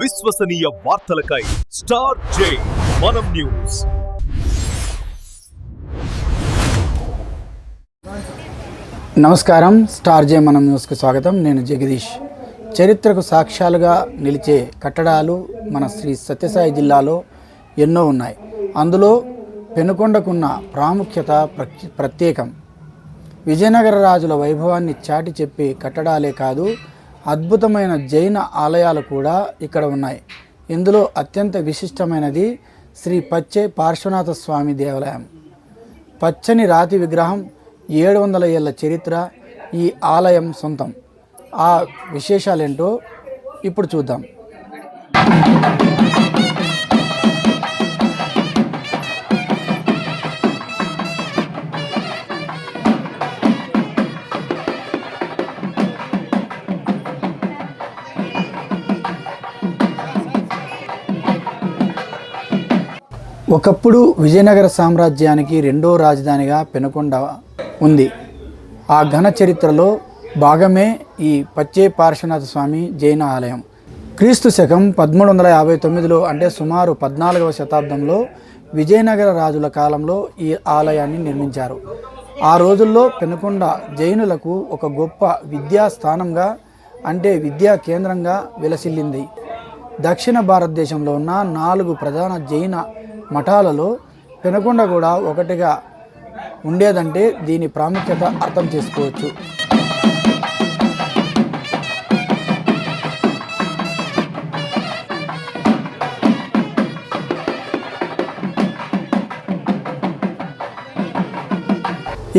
విశ్వసనీయ వార్తలకై స్టార్ జే మనం న్యూస్. నమస్కారం, స్టార్ జే మనం న్యూస్కి స్వాగతం. నేను జగదీష్. చరిత్రకు సాక్ష్యాలుగా నిలిచే కట్టడాలు మన శ్రీ సత్యసాయి జిల్లాలో ఎన్నో ఉన్నాయి. అందులో పెనుకొండకున్న ప్రాముఖ్యత ప్రత్యేకం. విజయనగర రాజుల వైభవాన్ని చాటి చెప్పే కట్టడాలే కాదు, అద్భుతమైన జైన ఆలయాలు కూడా ఇక్కడ ఉన్నాయి. ఇందులో అత్యంత విశిష్టమైనది శ్రీ పచ్చే పార్శ్వనాథ స్వామి దేవాలయం. పచ్చని రాతి విగ్రహం, 700 ఏళ్ల చరిత్ర ఈ ఆలయం సొంతం. ఆ విశేషాలేంటో ఇప్పుడు చూద్దాం. ఒకప్పుడు విజయనగర సామ్రాజ్యానికి రెండో రాజధానిగా పెనుకొండ ఉంది. ఆ ఘన చరిత్రలో భాగమే ఈ పచ్చే పార్శ్వనాథ స్వామి జైన ఆలయం. క్రీస్తు శకం 1359లో అంటే సుమారు 14వ శతాబ్దంలో విజయనగర రాజుల కాలంలో ఈ ఆలయాన్ని నిర్మించారు. ఆ రోజుల్లో పెనుకొండ జైనులకు ఒక గొప్ప విద్యా స్థానంగా అంటే విద్యా కేంద్రంగా విలసిల్లింది. దక్షిణ భారతదేశంలో ఉన్న 4 ప్రధాన జైన మఠాలలో పెనుకొండ కూడా ఒకటిగా ఉండేదంటే దీని ప్రాముఖ్యత అర్థం చేసుకోవచ్చు.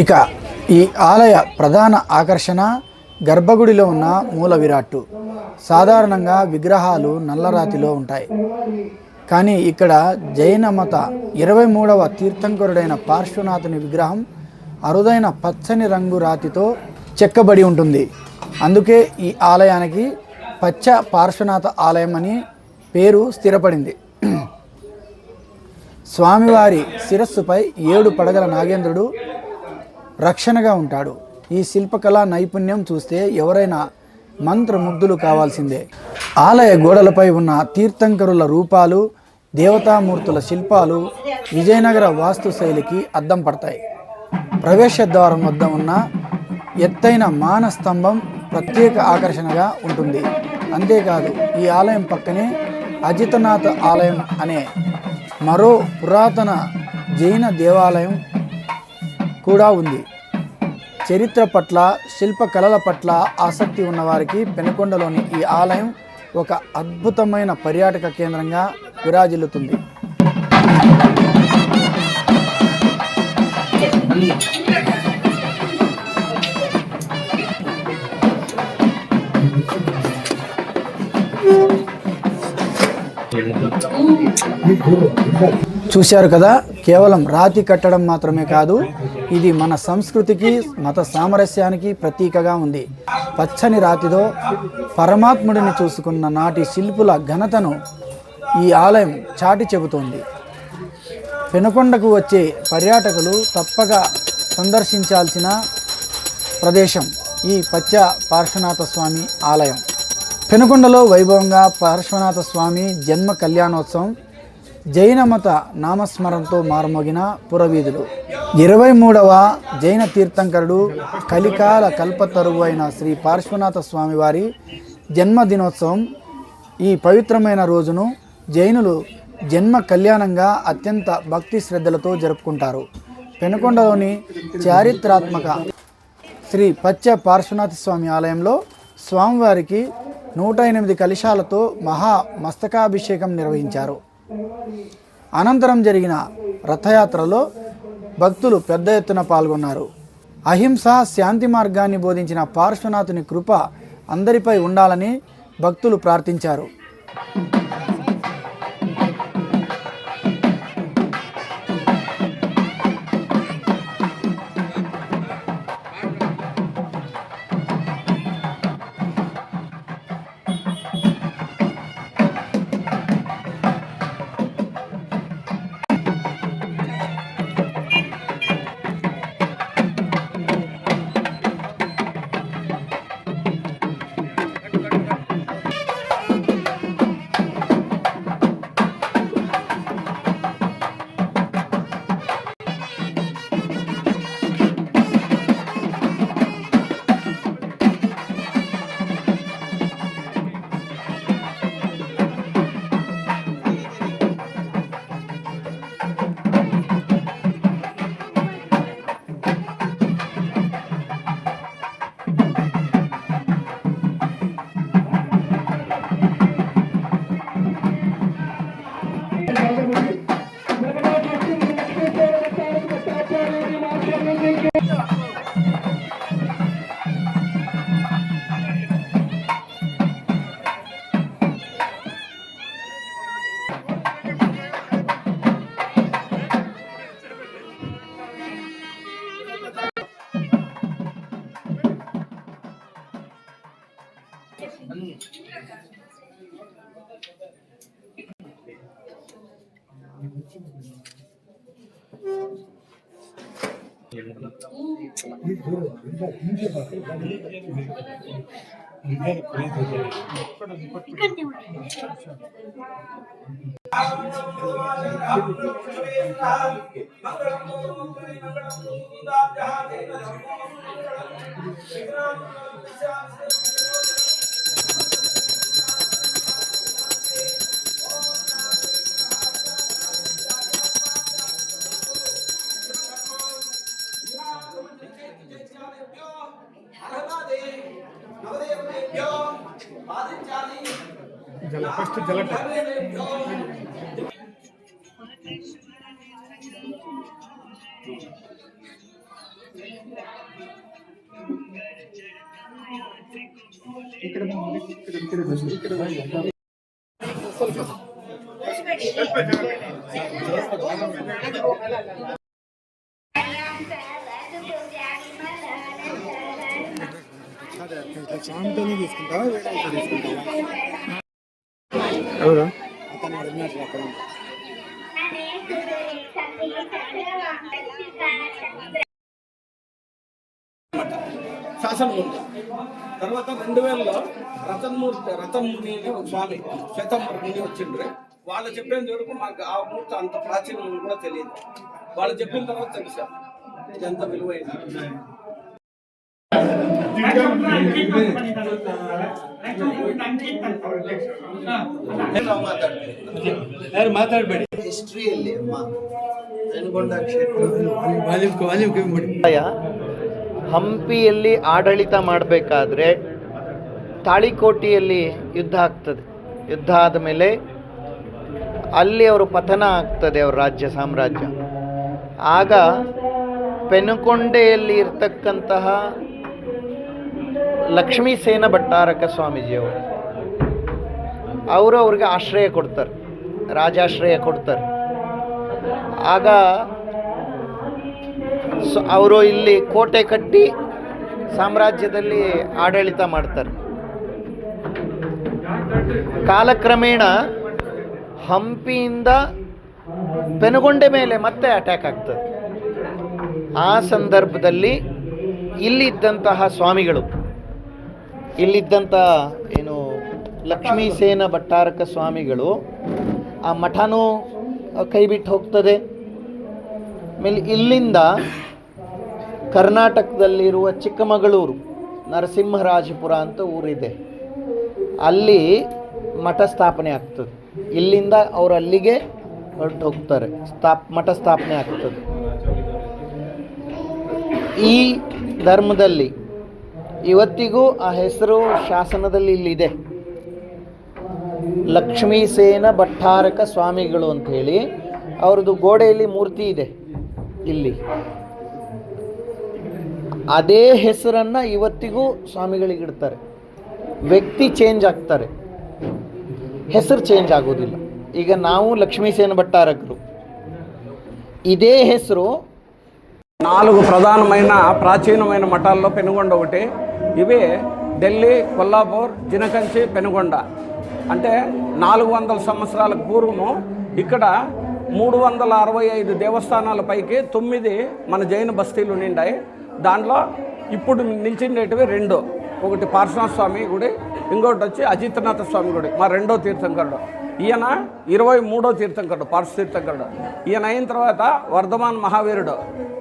ఇక ఈ ఆలయ ప్రధాన ఆకర్షణ గర్భగుడిలో ఉన్న మూల విరాట్టు. సాధారణంగా విగ్రహాలు నల్లరాతిలో ఉంటాయి, కానీ ఇక్కడ జైన మత 23వ తీర్థంకరుడైన పార్శ్వనాథుని విగ్రహం అరుదైన పచ్చని రంగు రాతితో చెక్కబడి ఉంటుంది. అందుకే ఈ ఆలయానికి పచ్చ పార్శ్వనాథ ఆలయం అని పేరు స్థిరపడింది. స్వామివారి శిరస్సుపై 7 పడగల నాగేంద్రుడు రక్షణగా ఉంటాడు. ఈ శిల్పకళా నైపుణ్యం చూస్తే ఎవరైనా మంత్రముగ్ధులు కావాల్సిందే. ఆలయ గోడలపై ఉన్న తీర్థంకరుల రూపాలు, దేవతామూర్తుల శిల్పాలు విజయనగర వాస్తు శైలికి అద్దం పడతాయి. ప్రవేశ ద్వారం వద్ద ఉన్న ఎత్తైన మానస్తంభం ప్రత్యేక ఆకర్షణగా ఉంటుంది. అంతేకాదు, ఈ ఆలయం పక్కనే అజితనాథ ఆలయం అనే మరో పురాతన జైన దేవాలయం కూడా ఉంది. చరిత్ర పట్ల, శిల్పకళల పట్ల ఆసక్తి ఉన్నవారికి పెనుకొండలోని ఈ ఆలయం ఒక అద్భుతమైన పర్యాటక కేంద్రంగా విరాజిల్లుతుంది. చూశారు కదా, కేవలం రాతి కట్టడం మాత్రమే కాదు, ఇది మన సంస్కృతికి, మత సామరస్యానికి ప్రతీకగా ఉంది. పచ్చని రాతితో పరమాత్ముడిని చూసుకున్న నాటి శిల్పుల ఘనతను ఈ ఆలయం చాటి చెబుతోంది. పెనుకొండకు వచ్చే పర్యాటకులు తప్పక సందర్శించాల్సిన ప్రదేశం ఈ పచ్చ పార్శ్వనాథ స్వామి ఆలయం. పెనుకొండలో వైభవంగా పార్శ్వనాథ స్వామి జన్మ కళ్యాణోత్సవం, జైన మత నామస్మరణతో మారుమోగిన పురవీధులు. 23వ జైన తీర్థంకరుడు, కలికాల కల్పతరువు అయిన శ్రీ పార్శ్వనాథ స్వామివారి జన్మదినోత్సవం. ఈ పవిత్రమైన రోజును జైనులు జన్మ కళ్యాణంగా అత్యంత భక్తి శ్రద్ధలతో జరుపుకుంటారు. పెనుకొండలోని చారిత్రాత్మక శ్రీ పచ్చ పార్శ్వనాథ స్వామి ఆలయంలో స్వామివారికి 108 కలశాలతో మహా మస్తకాభిషేకం నిర్వహించారు. అనంతరం జరిగిన రథయాత్రలో భక్తులు పెద్ద ఎత్తున పాల్గొన్నారు. అహింస, శాంతి మార్గాన్ని బోధించిన పార్శ్వనాథుని కృప అందరిపై ఉండాలని భక్తులు ప్రార్థించారు. ఎవరు శాసనం ఉంది. తర్వాత 2000లో రతన్ ముని అని ఒక స్వామి శ్వేతంబర ముని వచ్చిండ్రు. వాళ్ళు చెప్పేంత వరకు మాకు ఆ మూర్తి అంత ప్రాచీనం కూడా తెలియదు. వాళ్ళు చెప్పిన తర్వాత తెలిసాం ఇది ఎంత విలువైంది. ಮಾತಾಡಬೇಡಿ ಹಿಸ್ಟ್ರಿಯಲ್ಲಿ ಪೆನುಗೊಂಡ ಕ್ಷೇತ್ರ ಹಂಪಿಯಲ್ಲಿ ಆಡಳಿತ ಮಾಡಬೇಕಾದ್ರೆ ತಾಳಿಕೋಟೆಯಲ್ಲಿ ಯುದ್ಧ ಆಗ್ತದೆ. ಯುದ್ಧ ಆದ ಮೇಲೆ ಅಲ್ಲಿ ಅವರು ಪತನ ಆಗ್ತದೆ, ಅವರ ರಾಜ್ಯ ಸಾಮ್ರಾಜ್ಯ. ಆಗ ಪೆನುಕೊಂಡೆಯಲ್ಲಿ ಇರ್ತಕ್ಕಂತಹ ಲಕ್ಷ್ಮೀಸೇನ ಭಟ್ಟಾರಕ ಸ್ವಾಮೀಜಿಯವರು ಅವ್ರಿಗೆ ಆಶ್ರಯ ಕೊಡ್ತಾರೆ, ರಾಜಾಶ್ರಯ ಕೊಡ್ತಾರೆ. ಆಗ ಅವರು ಇಲ್ಲಿ ಕೋಟೆ ಕಟ್ಟಿ ಸಾಮ್ರಾಜ್ಯದಲ್ಲಿ ಆಡಳಿತ ಮಾಡ್ತಾರೆ. ಕಾಲಕ್ರಮೇಣ ಹಂಪಿಯಿಂದ ಪೆನುಗೊಂಡೆ ಮೇಲೆ ಮತ್ತೆ ಅಟ್ಯಾಕ್ ಆಗ್ತದೆ. ಆ ಸಂದರ್ಭದಲ್ಲಿ ಇಲ್ಲಿದ್ದಂತಹ ಸ್ವಾಮಿಗಳು, ಇಲ್ಲಿದ್ದಂಥ ಏನು ಲಕ್ಷ್ಮೀಸೇನ ಭಟ್ಟಾರಕ ಸ್ವಾಮಿಗಳು, ಆ ಮಠನೂ ಕೈ ಬಿಟ್ಟು ಹೋಗ್ತದೆ. ಆಮೇಲೆ ಇಲ್ಲಿಂದ ಕರ್ನಾಟಕದಲ್ಲಿರುವ ಚಿಕ್ಕಮಗಳೂರು ನರಸಿಂಹರಾಜಪುರ ಅಂತ ಊರಿದೆ, ಅಲ್ಲಿ ಮಠ ಸ್ಥಾಪನೆ ಆಗ್ತದೆ. ಇಲ್ಲಿಂದ ಅವರು ಅಲ್ಲಿಗೆ ಹೊರಟು ಹೋಗ್ತಾರೆ, ಮಠ ಸ್ಥಾಪನೆ ಆಗ್ತದೆ. ಈ ಧರ್ಮದಲ್ಲಿ ಇವತ್ತಿಗೂ ಆ ಹೆಸರು ಶಾಸನದಲ್ಲಿ ಇಲ್ಲಿದೆ, ಲಕ್ಷ್ಮೀಸೇನ ಭಟ್ಟಾರಕ ಸ್ವಾಮಿಗಳು ಅಂಥೇಳಿ. ಅವ್ರದ್ದು ಗೋಡೆಯಲ್ಲಿ ಮೂರ್ತಿ ಇದೆ ಇಲ್ಲಿ. ಅದೇ ಹೆಸರನ್ನು ಇವತ್ತಿಗೂ ಸ್ವಾಮಿಗಳಿಗಿಡ್ತಾರೆ. ವ್ಯಕ್ತಿ ಚೇಂಜ್ ಆಗ್ತಾರೆ, ಹೆಸರು ಚೇಂಜ್ ಆಗೋದಿಲ್ಲ. ಈಗ ನಾವು ಲಕ್ಷ್ಮೀಸೇನ ಭಟ್ಟಾರಕರು, ఇదే ಹೆಸರು. 4 ప్రధానమైన ప్రాచీనమైన మఠాల్లో పెనుగొండ ఒకటి. ఇవి ఢిల్లీ, కొల్లాపూర్, జినకంచి, పెనుగొండ. అంటే 400 సంవత్సరాలకు పూర్వము ఇక్కడ 365 దేవస్థానాల పైకి 9 మన జైన బస్తీలు నిండాయి. దాంట్లో ఇప్పుడు నిలిచిండేటివి 2. ఒకటి పార్శ్వనాథ స్వామి గుడి, ఇంకోటి వచ్చి అజితనాథ స్వామి గుడి, మా 2వ తీర్థంకరుడు. ఈయన 23వ తీర్థంకరుడు, పార్శ్వ తీర్థంకరుడు. ఈయన అయిన తర్వాత వర్ధమాన్ మహావీరుడు,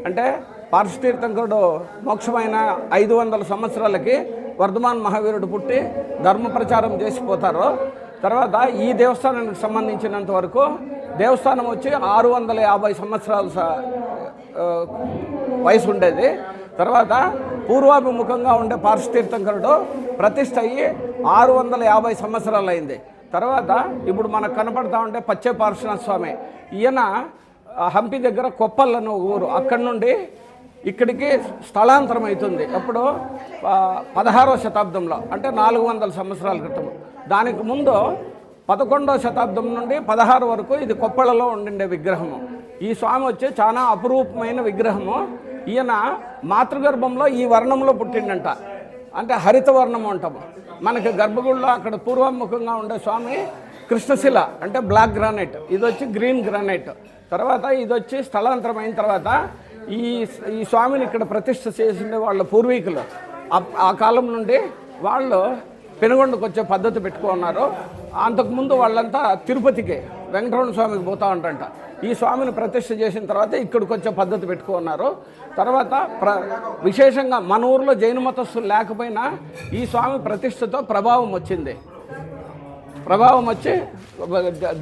అంటే పార్శ్వ తీర్థంకరుడు మోక్షమైన 500 సంవత్సరాలకి వర్ధమాన్ మహావీరుడు పుట్టి ధర్మ ప్రచారం చేసిపోతారు. తర్వాత ఈ దేవస్థానానికి సంబంధించినంత వరకు దేవస్థానం వచ్చి 650 సంవత్సరాల వయసు ఉండేది. తర్వాత పూర్వాభిముఖంగా ఉండే పార్శ్వ తీర్థంకరుడు ప్రతిష్ఠ అయ్యి 650 సంవత్సరాలు అయింది. తర్వాత ఇప్పుడు మనకు కనపడతా ఉంటే పచ్చే పార్శ్వనాథ స్వామి, ఈయన హంపి దగ్గర కొప్పల్ ఒక ఊరు, అక్కడి నుండి ఇక్కడికి స్థలాంతరం అవుతుంది. అప్పుడు 16వ శతాబ్దంలో, అంటే 400 సంవత్సరాల క్రితం. దానికి ముందు 11వ శతాబ్దం నుండి 16 వరకు ఇది కొప్పలలో ఉండిండే విగ్రహము. ఈ స్వామి వచ్చి చాలా అపురూపమైన విగ్రహము. ఈయన మాతృగర్భంలో ఈ వర్ణంలో పుట్టిండంట, అంటే హరిత వర్ణం అంటాము. మనకి గర్భగుడిలో అక్కడ పూర్వముఖంగా ఉండే స్వామి కృష్ణశిల, అంటే బ్లాక్ గ్రానైట్. ఇది వచ్చి గ్రీన్ గ్రానైట్. తర్వాత ఇది వచ్చి స్థలాంతరం అయిన తర్వాత ఈ స్వామిని ఇక్కడ ప్రతిష్ఠ చేసిన వాళ్ళ పూర్వీకులు ఆ కాలం నుండి వాళ్ళు పెనుగొండకు వచ్చే పద్ధతి పెట్టుకున్నారు. అంతకుముందు వాళ్ళంతా తిరుపతికి వెంకటరమణ స్వామికి పోతా ఉంటారంట. ఈ స్వామిని ప్రతిష్ఠ చేసిన తర్వాత ఇక్కడికి వచ్చే పద్ధతి పెట్టుకున్నారు. తర్వాత విశేషంగా మన ఊర్లో జైన మతస్థులు లేకపోయినా ఈ స్వామి ప్రతిష్ఠతో ప్రభావం వచ్చి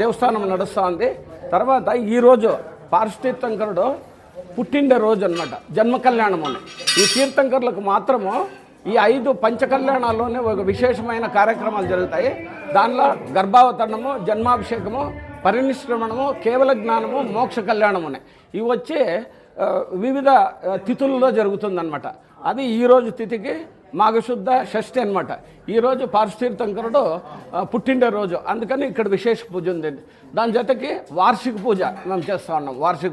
దేవస్థానం నడుస్తూ ఉంది. తర్వాత ఈరోజు పార్శ్వతీర్థంకరుడు పుట్టిండే రోజు అనమాట, జన్మ కళ్యాణం అని. ఈ తీర్థంకరులకు మాత్రము ఈ 5 పంచకళ్యాణాల్లోనే ఒక విశేషమైన కార్యక్రమాలు జరుగుతాయి. దానిలో గర్భావతరణము, జన్మాభిషేకము, పరినిష్క్రమణము, కేవల జ్ఞానము, మోక్ష కళ్యాణము ఇవి వచ్చి వివిధ తిథుల్లో జరుగుతుందన్నమాట. అది ఈరోజు తిథికి మాఘశుద్ధ షష్ఠి అనమాట. ఈరోజు పార్శ్వతీర్థంకరుడు పుట్టిండే రోజు, అందుకని ఇక్కడ విశేష పూజ ఉంది. దాని జతకి వార్షిక పూజ మేము చేస్తూ ఉన్నాం. వార్షిక